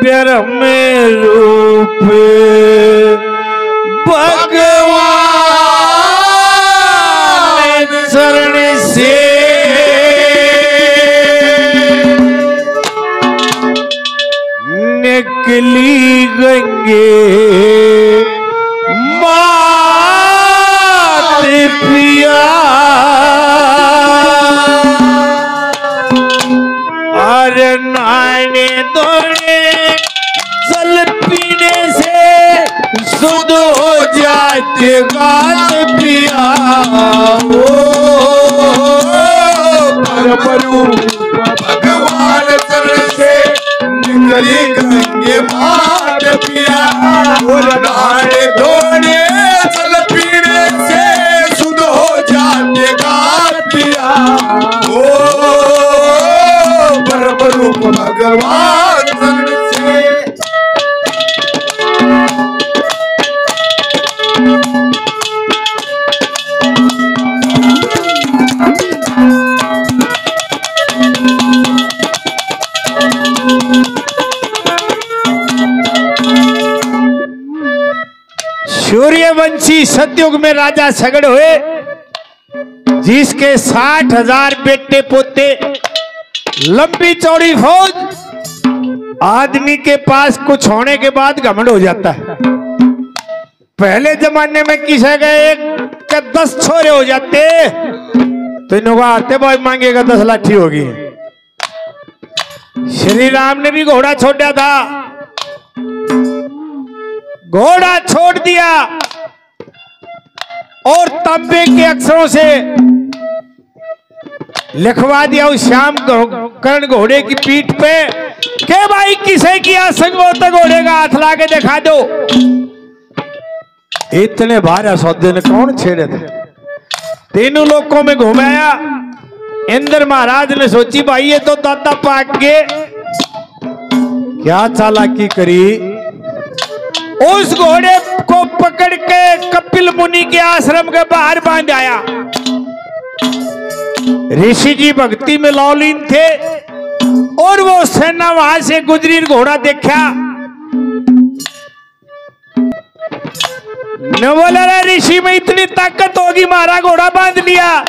ब्रह्म रूप भगवान शरण से निकली गंगे मात पिया। अरे नाने दौड़े जल पीने से शुद्ध हो जाते गात पिया। ओ भगवान शरण से निकली गंगे मात पिया। नाने दौड़े जल पीने से शुद्ध हो जाते गात पिया। ओ परम रूप भगवान शरण से। सूर्यवंशी सतयुग में राजा सगड़ हुए, जिसके 60,000 बेटे पोते, लंबी चौड़ी फौज। आदमी के पास कुछ होने के बाद घमंड हो जाता है। पहले जमाने में किसे गए 10 छोरे हो जाते तो इन्होंने आते भाई मांगेगा 10 लाठी होगी। श्री राम ने भी घोड़ा छोड़ा था, घोड़ा छोड़ दिया और तांबे के अक्षरों से लिखवा दिया उस श्याम कर्ण घोड़े की पीठ पे के भाई किसे किया संग वो तो घोड़े का हाथ ला के दिखा दो। इतने भारे सौदे ने कौन छेड़े थे? तीनों लोगों में घुमाया। इंद्र महाराज ने सोची भाई ये तो दादा पाक के क्या चालाकी करी। उस घोड़े को पकड़ के कपिल मुनि के आश्रम के बाहर बांध आया। ऋषि जी भक्ति में लौलीन थे और वो सेना वहां से गुजरी, घोड़ा देखा न बोला ऋषि में इतनी ताकत होगी, मारा घोड़ा बांध लिया।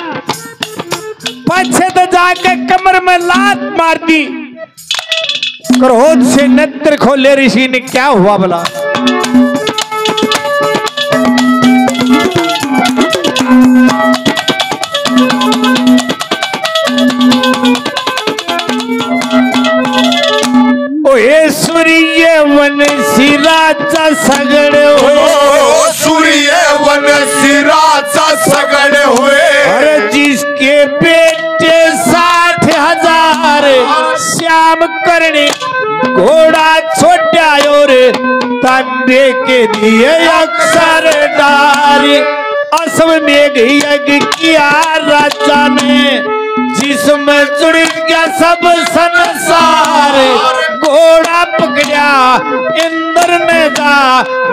पीछे तो जाके कमर में लात मार दी। क्रोध से नेत्र खोले ऋषि ने, क्या हुआ भला? सूर्य वन सिराचा सगड़ हो, सूर्य वन सिराचा सगड़ हुए। अरे जिसके बेटे 60,000 श्याम करने घोड़ा छोटा और तांबे के दिए अक्षर डारी। अश्वमेघ यज्ञ किया राजा ने, जिसमें जुड़ गया सब संसार। घोड़ा पकड़ा इंद्र ने जा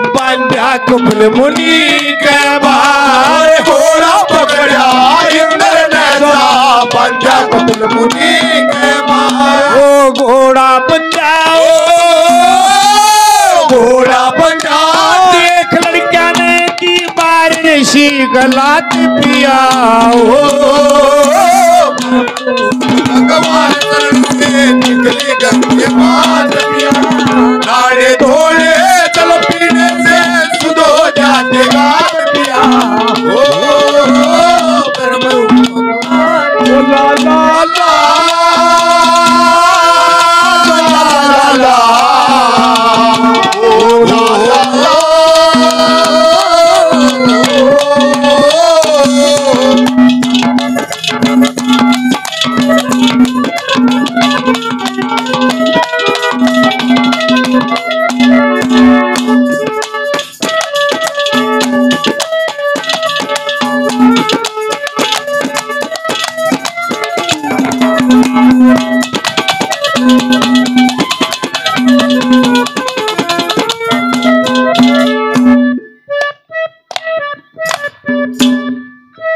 बांधा कपिल मुनि के बाहर। घोड़ा पकड़ा इंद्र ने जा बांधा कपिल मुनि के बाहर। ओ घोड़ा बंधाओ, घोड़ा बंधा। देख लड़किया ने दी बार ऋषि गलात पिया। भगवान शरण से निकले गंगे मात पिया। नारे धोले चल पीने से शुद्ध हो जाते गात पिया। ओ परम रूप भगवान। ओ ला ला ला ला ला, ओ ला ला ला।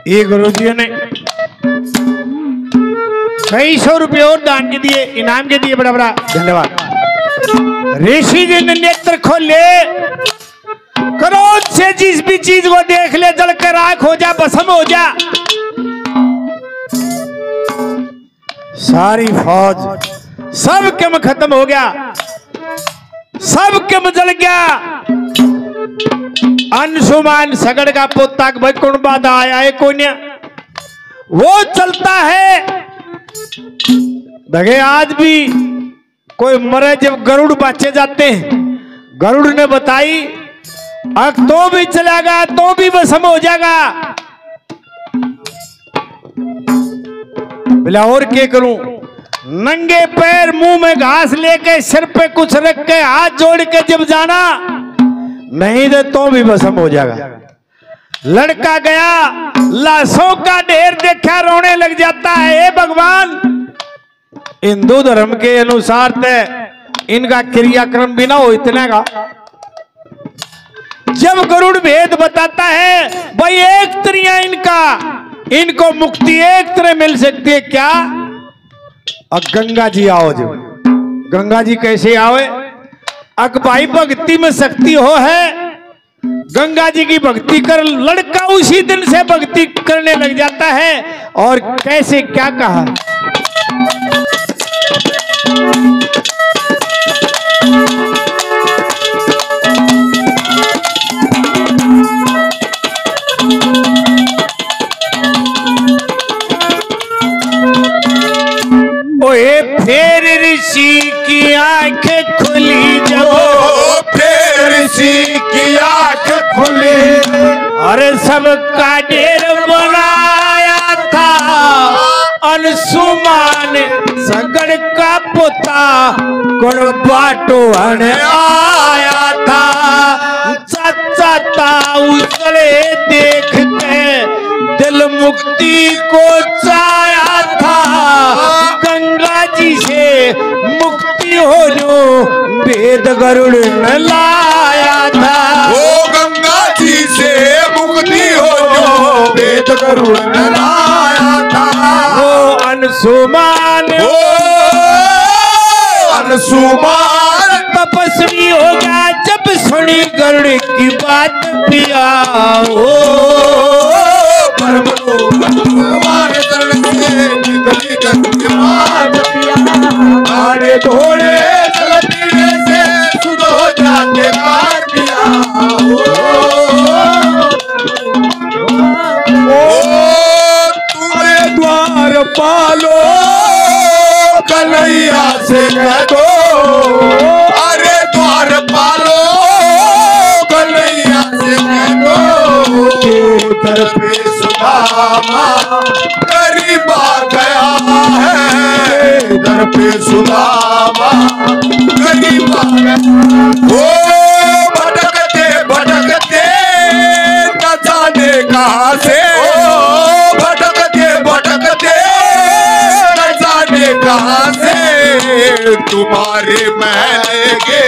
ये गुरुजी ने कई 100 रुपये और दान के दिए, इनाम के दिए, बड़ा बड़ा धन्यवाद। ऋषि जी ने नेत्र खोले, क्रोध से जिस भी चीज को देख ले जलकर राख हो जा, भस्म हो जा। सारी फौज सब कम खत्म हो गया, सब कम जल गया। अंशुमान सगड़ का पोता भाई कौन बाधा आया है कोई, वो चलता है दगे। आज भी कोई मरे जब गरुड़ बाचे जाते हैं, गरुड़ ने बताई अब तो भी चलेगा तो भी भस्म हो जाएगा। बोला और क्या करूं, नंगे पैर मुंह में घास लेके सिर पे कुछ रख के हाथ जोड़ के जब जाना, नहीं दे तो भी भस्म हो जाएगा। लड़का गया, लाशों का ढेर देखा, रोने लग जाता है। हे भगवान, हिंदू धर्म के अनुसार ते इनका क्रियाक्रम भी ना हो इतने का। जब गरुड़ भेद बताता है भाई एक तरिया इनका, इनको मुक्ति एक तरह मिल सकती है क्या? और गंगा जी आओ। जो गंगा जी कैसे आवे? अक भाई भक्ति में शक्ति हो है, गंगा जी की भक्ति कर। लड़का उसी दिन से भक्ति करने लग जाता है। और कैसे क्या कहा, ओए फिर ऋषि की आंखें खुली, जब फिर ऋषि की आंख खुली, अरे सबका ढेर बनाया था। अंशुमान सगड़ का पोता गुण बाटोहन आया था। चाचा उसले देख के दिल मुक्ति को चाया था। गंगा जी से मुक्ति हो जो वेद गरुड़ न लाया था। वो गंगा जी से मुक्ति हो जो वेद गरुड़ न लाया था। वो अंशुमान, अंशुमान तपस्वी होगा जब सुनी गरुड़ की बात पिया। हमारे शरण से निकली गंगा पिया, आड़े धोड़े जल पीने से शुद्ध हो जाते कार पिया। तुम्हारे द्वार पालो कन्हैया से कह दो, अरे द्वार पालो कन्हैया से कह दो। दर पे सुदामा करीब आ गया है, दर पे सुदामा करीब आ गया। वो भटकते भटकते न जाने कहाँ से, भटकते भटकते न जाने कहाँ से तुम्हारे महल के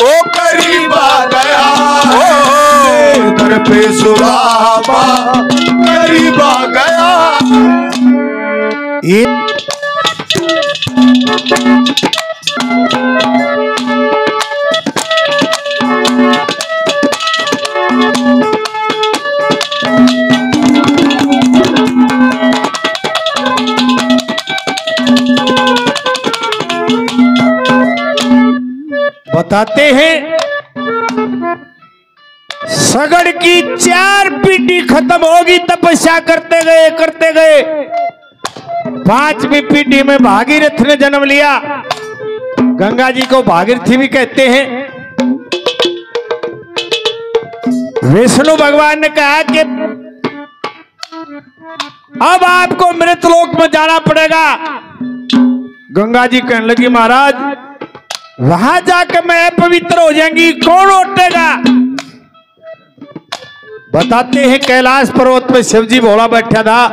ओ करीब आ गया है। दर पे सुदामा करीब आ गया। ये बताते हैं सगड़ की 4 पीढ़ी खत्म होगी। तपस्या करते गए 5वीं पीढ़ी में भागीरथ ने जन्म लिया। गंगा जी को भागीरथी भी कहते हैं। विष्णु भगवान ने कहा कि अब आपको मृतलोक में जाना पड़ेगा। गंगा जी कहने लगी महाराज वहां जाकर मैं पवित्र हो जाएंगी, कौन ओटेगा? बताते हैं कैलाश पर्वत पे शिवजी भोला बैठा था।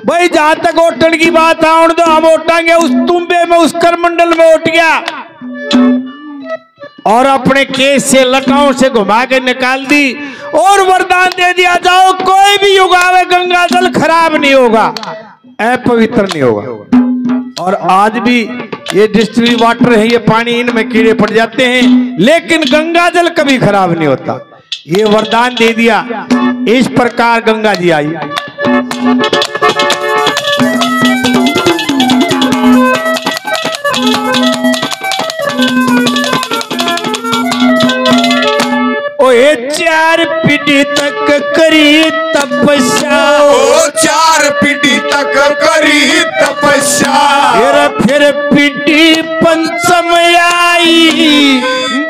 भाई जहां तक ओटन की बात है तो हम ओटांगे। उस तुम्बे में उस करमंडल में ओट गया और अपने केस से लटाओं से घुमा के निकाल दी और वरदान दे दिया, जाओ कोई भी उगावे गंगा जल खराब नहीं होगा, अपवित्र नहीं होगा। और आज भी ये डिस्टिल वाटर है, ये पानी, इनमें कीड़े पड़ जाते हैं, लेकिन गंगा जल कभी खराब नहीं होता। ये वरदान दे दिया। इस प्रकार गंगा जी आई। ओए 4 पीढ़ी तक करी तपस्या, ओ 4 पीढ़ी तक करी तपस्या, फिर पीढ़ी पंचम आई,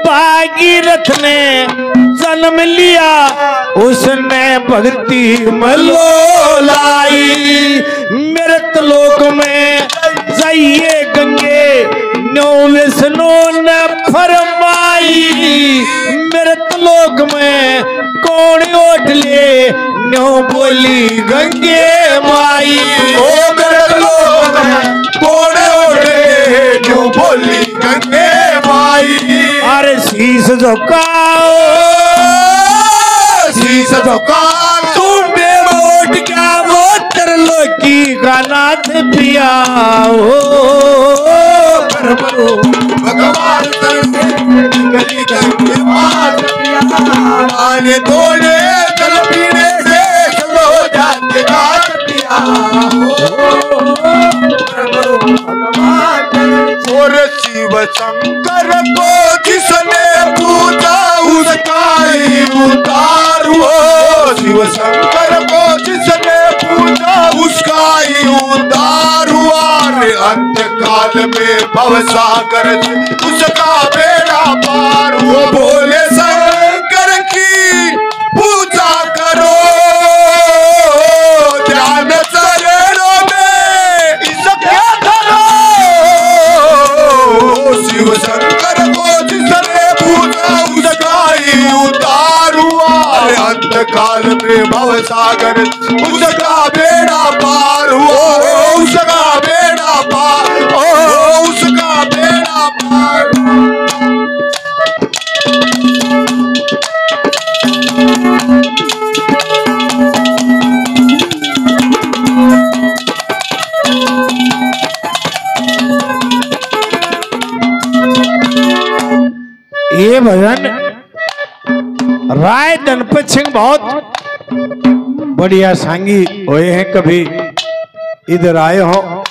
भागीरथ ने जन्म लिया, उसने भक्ति मलोलाई। मृत लोक में जाइए गंगे, न्यो विष्णु ने फरमाई, मृत लोक में कौन ओढ़ ले, न्यो बोली गंगे माई। ओ मृत लोक में कौन ओढ़ ले, न्यो बोली गंगे माई। अरे शीश झुकाओ, शीश झुकाओ, तुम बेमोट क्या वो त्रिलोकी का नाथ पिया हो। भगवान गली गंगे मात पिया, आने तोड़े जल पीने से चलो जाते गात पिया। और शिव शंकर को जिसने पूजा उसका ही उतार हो, शिव शंकर को जिसने पूजा उसका ही उतार हुआ। अंत काल में भवसागर से उसका बेड़ा पार हो। बोले शंकर की पूजा करो, ध्यान चरणों में इसके धरो। शिव शंकर को जिसने पूजा उसका ही उतार हुआ। अंत काल में भवसागर उसका बेड़ा पार हुआ, उसका बेड़ा पार, उसका बेड़ा पार। ये भजन राय धनपत सिंह बहुत बढ़िया सांगी हुए हैं, कभी इधर आए हो।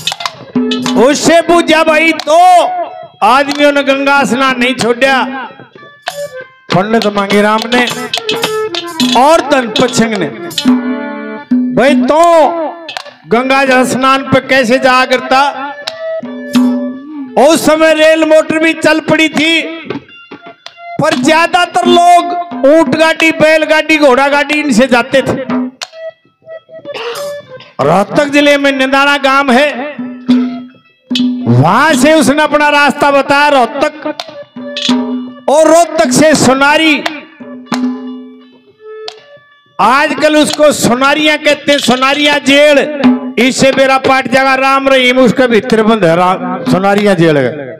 उससे पूछा भाई, तो आदमियों ने गंगा स्नान नहीं छोड़ा, पंडित मांगीराम ने और धनपत सिंह ने। भाई तो गंगा जल स्नान पे कैसे जाया करता? उस समय रेल मोटर भी चल पड़ी थी, पर ज्यादातर लोग ऊंट गाड़ी, बैलगाड़ी, घोड़ा गाड़ी इनसे जाते थे। रोहतक जिले में निंदाना गांव है, वहां से उसने अपना रास्ता बताया रोहतक, और रोहतक से सोनारी, आजकल उसको सोनारियां कहते हैं, सोनारियां जेल। इससे मेरा पाठ जगह राम रहीम उसका भीतर बंद है, सोनारियां जेल है।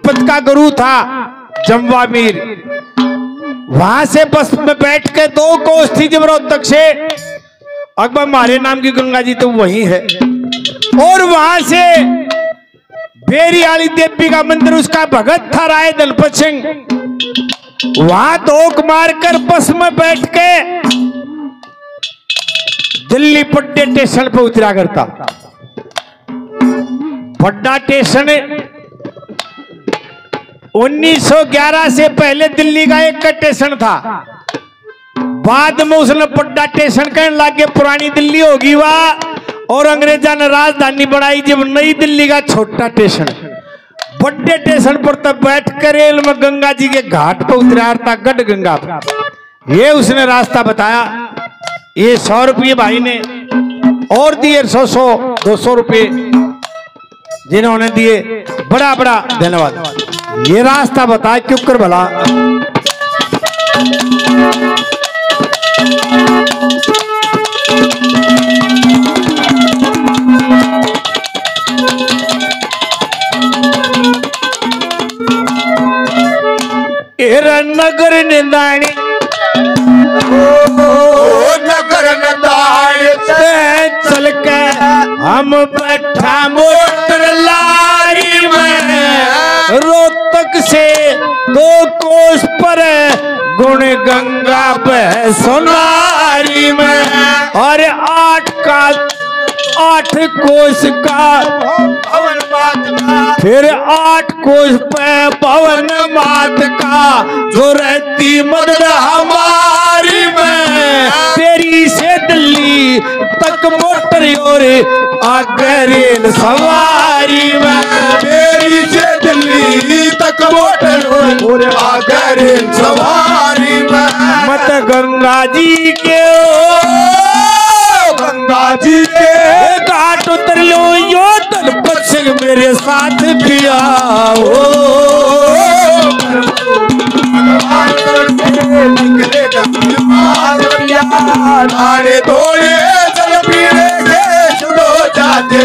पत का गुरु था जम्वा मीर, वहां से बस में बैठ के 2 कोस थी जब रोहतक से अकबर मारे नाम की गंगा जी तो वही है। और वहां से बेरी वाली देवी का मंदिर, उसका भगत था राय धनपत सिंह, वहां धोख मारकर बस में बैठ के दिल्ली पट्टे स्टेशन पर उतरा करता। पट्टा स्टेशन 1911 से पहले दिल्ली का एक स्टेशन था, बाद में उसने पट्टा स्टेशन कहने लगे पुरानी दिल्ली होगी वह, और अंग्रेजा ने राजधानी बनाई जब नई दिल्ली का छोटा स्टेशन। बड़े स्टेशन पर तब बैठ कर रेल में गंगा जी के घाट पर उतरा था, गढ़ गंगा पर। ये उसने रास्ता बताया। ये 100 रुपये भाई ने और दिए, 100 200 रुपये जिन्होंने दिए, बड़ा बड़ा धन्यवाद। ये रास्ता बताया क्यों कर भला। नगर निंदानी बैठा मोटर लारी में, रोहतक से 2 कोस पर गुण गंगा बह सोनारी में, और 8 कोस का भवन मात का, फिर 8 कोस पे भवन मात का, जो रहती मदद हमारी में, तेरी से दिल्ली तक मोटर और आगे रेल सवारी में, तेरी से दिल्ली तक मोटर और आगे रेल सवारी में। मत गंगा जी के गंगा जी के घाट उतर लो यो दलपत सिंह मेरे साथ पिया हो, निकले नारे धोले जल पीने के सुनो जाते